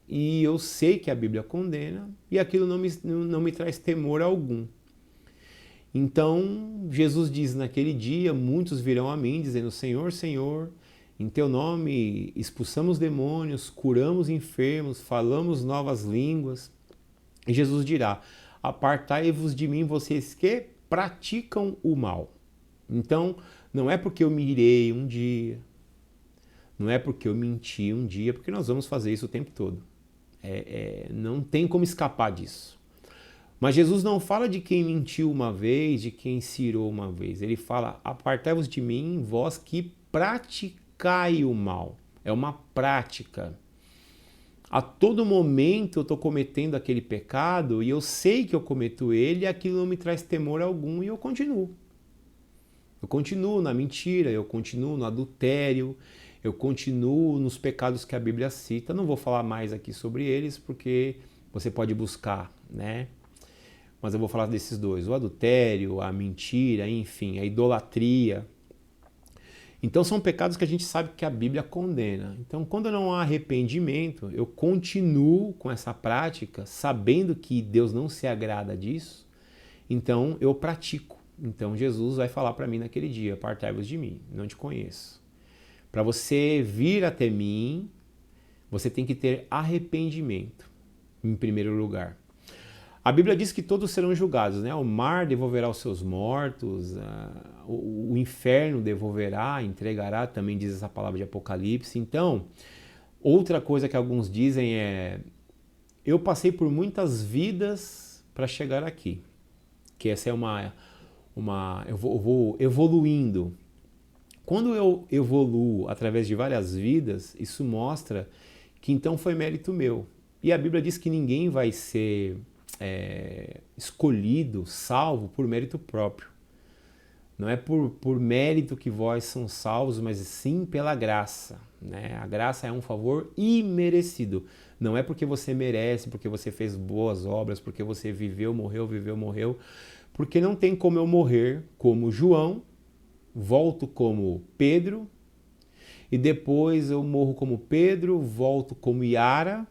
e eu sei que a Bíblia condena, e aquilo não me traz temor algum. Então, Jesus diz naquele dia, muitos virão a mim dizendo, Senhor, Senhor, em teu nome expulsamos demônios, curamos enfermos, falamos novas línguas. E Jesus dirá, apartai-vos de mim vocês que praticam o mal. Então, não é porque eu me irei um dia, não é porque eu menti um dia, porque nós vamos fazer isso o tempo todo. Não tem como escapar disso. Mas Jesus não fala de quem mentiu uma vez, de quem se irou uma vez. Ele fala, apartai-vos de mim, vós que praticai o mal. É uma prática. A todo momento eu estou cometendo aquele pecado e eu sei que eu cometo ele e aquilo não me traz temor algum e eu continuo. Eu continuo na mentira, eu continuo no adultério, eu continuo nos pecados que a Bíblia cita. Não vou falar mais aqui sobre eles porque você pode buscar, né? Mas eu vou falar desses dois, o adultério, a mentira, enfim, a idolatria. Então são pecados que a gente sabe que a Bíblia condena. Então quando não há arrependimento, eu continuo com essa prática, sabendo que Deus não se agrada disso, então eu pratico. Então Jesus vai falar para mim naquele dia, apartai-vos de mim, não te conheço. Para você vir até mim, você tem que ter arrependimento, em primeiro lugar. A Bíblia diz que todos serão julgados, né? O mar devolverá os seus mortos, o inferno devolverá, entregará, também diz essa palavra de Apocalipse. Então, outra coisa que alguns dizem é, eu passei por muitas vidas para chegar aqui. Que essa é eu vou evoluindo. Quando eu evoluo através de várias vidas, isso mostra que então foi mérito meu. E a Bíblia diz que ninguém vai ser escolhido, salvo por mérito próprio. Não é por mérito que vós são salvos, mas sim pela graça, né? A graça é um favor imerecido. Não é porque você merece, porque você fez boas obras, porque você viveu, morreu. Porque não tem como eu morrer como João, volto como Pedro, e depois eu morro como Pedro, volto como Yara,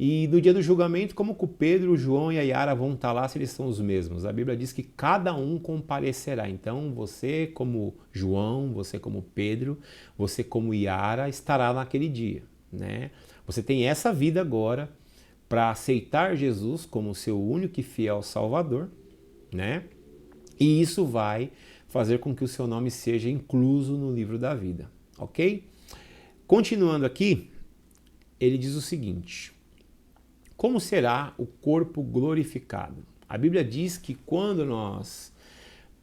e no dia do julgamento, como que o Pedro, o João e a Yara vão estar lá se eles são os mesmos? A Bíblia diz que cada um comparecerá. Então você como João, você como Pedro, você como Yara estará naquele dia, né? Você tem essa vida agora para aceitar Jesus como seu único e fiel Salvador, né? E isso vai fazer com que o seu nome seja incluso no livro da vida, ok? Continuando aqui, ele diz o seguinte... Como será o corpo glorificado? A Bíblia diz que quando nós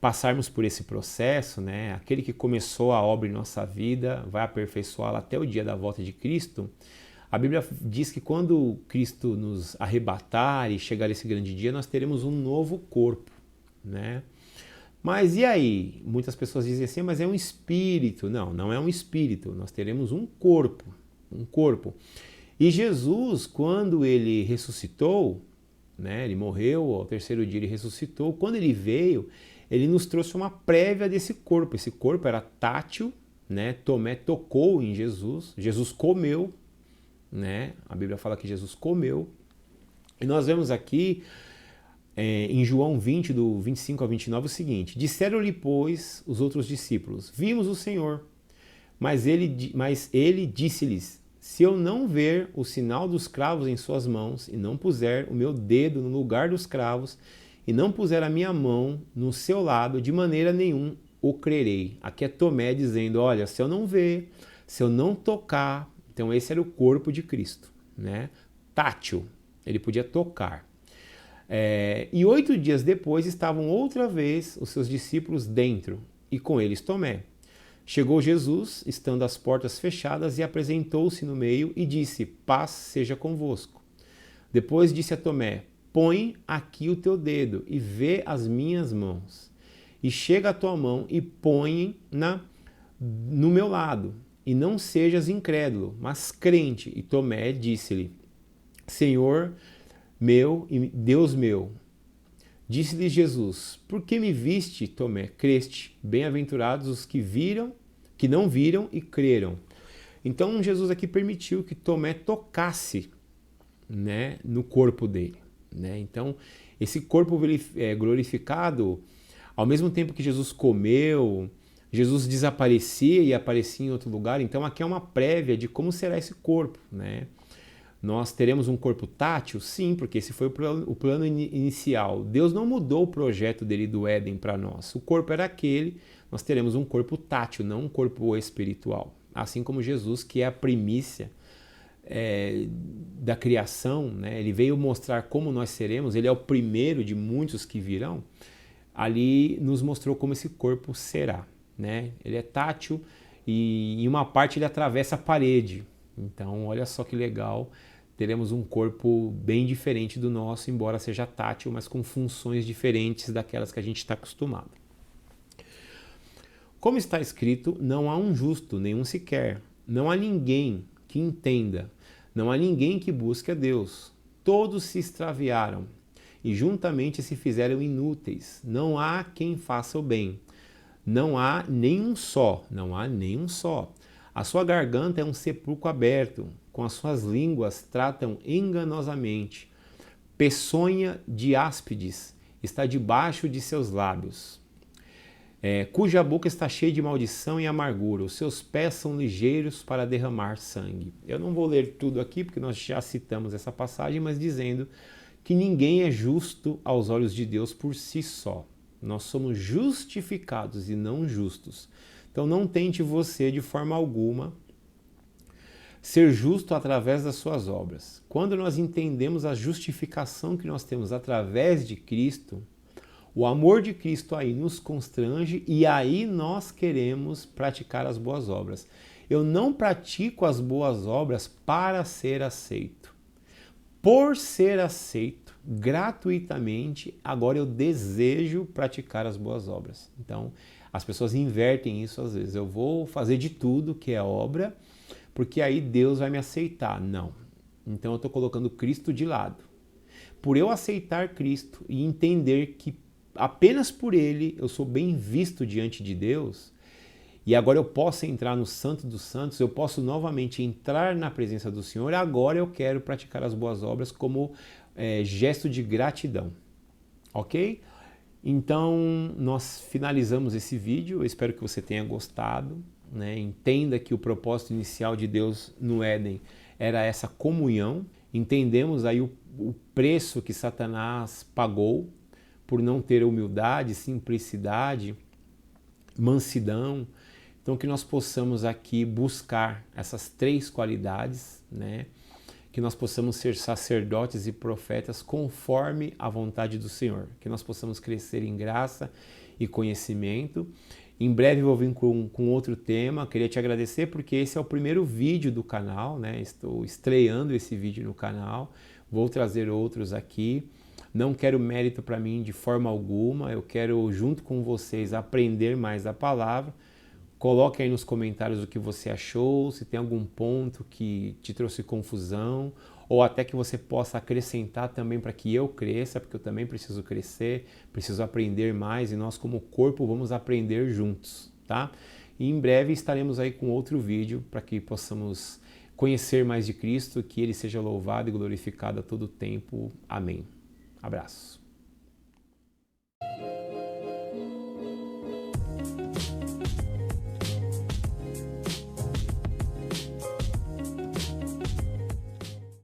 passarmos por esse processo, né, aquele que começou a obra em nossa vida vai aperfeiçoá-la até o dia da volta de Cristo. A Bíblia diz que quando Cristo nos arrebatar e chegar esse grande dia, nós teremos um novo corpo, né? Mas e aí? Muitas pessoas dizem assim, mas é um espírito. Não, não é um espírito. Nós teremos um corpo, um corpo. E Jesus, quando ele ressuscitou, né, ele morreu, ao terceiro dia ele ressuscitou, quando ele veio, ele nos trouxe uma prévia desse corpo. Esse corpo era tátil, né? Tomé tocou em Jesus, Jesus comeu, né? A Bíblia fala que Jesus comeu. E nós vemos aqui em João 20, do 25 ao 29, o seguinte: disseram-lhe, pois, os outros discípulos, vimos o Senhor. Mas ele disse-lhes, se eu não ver o sinal dos cravos em suas mãos e não puser o meu dedo no lugar dos cravos e não puser a minha mão no seu lado, de maneira nenhuma o crerei. Aqui é Tomé dizendo, olha, se eu não ver, se eu não tocar, então esse era o corpo de Cristo, né? Tátil, ele podia tocar. E 8 dias depois estavam outra vez os seus discípulos dentro, e com eles Tomé. Chegou Jesus, estando as portas fechadas, e apresentou-se no meio e disse, paz seja convosco. Depois disse a Tomé, põe aqui o teu dedo e vê as minhas mãos. E chega a tua mão e põe no meu lado. E não sejas incrédulo, mas crente. E Tomé disse-lhe, Senhor meu e Deus meu. Disse-lhe Jesus, por que me viste, Tomé? Creste, bem-aventurados os que não viram e creram. Então Jesus aqui permitiu que Tomé tocasse, né, no corpo dele, né? Então esse corpo glorificado, ao mesmo tempo que Jesus comeu, Jesus desaparecia e aparecia em outro lugar. Então aqui é uma prévia de como será esse corpo, né? Nós teremos um corpo tátil? Sim, porque esse foi o plano inicial. Deus não mudou o projeto dele do Éden para nós. O corpo era aquele, nós teremos um corpo tátil, não um corpo espiritual. Assim como Jesus, que é a primícia da criação, né? Ele veio mostrar como nós seremos, ele é o primeiro de muitos que virão. Ali nos mostrou como esse corpo será, né? Ele é tátil e em uma parte ele atravessa a parede. Então, olha só que legal, teremos um corpo bem diferente do nosso, embora seja tátil, mas com funções diferentes daquelas que a gente está acostumado. Como está escrito, não há um justo, nenhum sequer. Não há ninguém que entenda, não há ninguém que busque a Deus. Todos se extraviaram e juntamente se fizeram inúteis. Não há quem faça o bem. Não há nenhum só, não há nenhum só. A sua garganta é um sepulcro aberto, com as suas línguas tratam enganosamente. Peçonha de áspides está debaixo de seus lábios, cuja boca está cheia de maldição e amargura. Os seus pés são ligeiros para derramar sangue. Eu não vou ler tudo aqui, porque nós já citamos essa passagem, mas dizendo que ninguém é justo aos olhos de Deus por si só. Nós somos justificados e não justos. Então não tente você, de forma alguma, ser justo através das suas obras. Quando nós entendemos a justificação que nós temos através de Cristo, o amor de Cristo aí nos constrange e aí nós queremos praticar as boas obras. Eu não pratico as boas obras para ser aceito. Por ser aceito gratuitamente, agora eu desejo praticar as boas obras. Então, as pessoas invertem isso às vezes. Eu vou fazer de tudo que é obra, porque aí Deus vai me aceitar. Não. Então eu estou colocando Cristo de lado. Por eu aceitar Cristo e entender que apenas por Ele eu sou bem visto diante de Deus, e agora eu posso entrar no Santo dos Santos, eu posso novamente entrar na presença do Senhor, agora eu quero praticar as boas obras como gesto de gratidão. Ok? Então, nós finalizamos esse vídeo, eu espero que você tenha gostado, né? Entenda que o propósito inicial de Deus no Éden era essa comunhão. Entendemos aí o preço que Satanás pagou por não ter humildade, simplicidade, mansidão. Então, que nós possamos aqui buscar essas 3 qualidades, né? Que nós possamos ser sacerdotes e profetas conforme a vontade do Senhor, que nós possamos crescer em graça e conhecimento. Em breve vou vir com outro tema. Queria te agradecer porque esse é o primeiro vídeo do canal, né? Estou estreando esse vídeo no canal, vou trazer outros aqui. Não quero mérito para mim de forma alguma, eu quero junto com vocês aprender mais da palavra. Coloque aí nos comentários o que você achou, se tem algum ponto que te trouxe confusão, ou até que você possa acrescentar também para que eu cresça, porque eu também preciso crescer, preciso aprender mais e nós como corpo vamos aprender juntos, tá? E em breve estaremos aí com outro vídeo para que possamos conhecer mais de Cristo, que Ele seja louvado e glorificado a todo tempo. Amém. Abraço.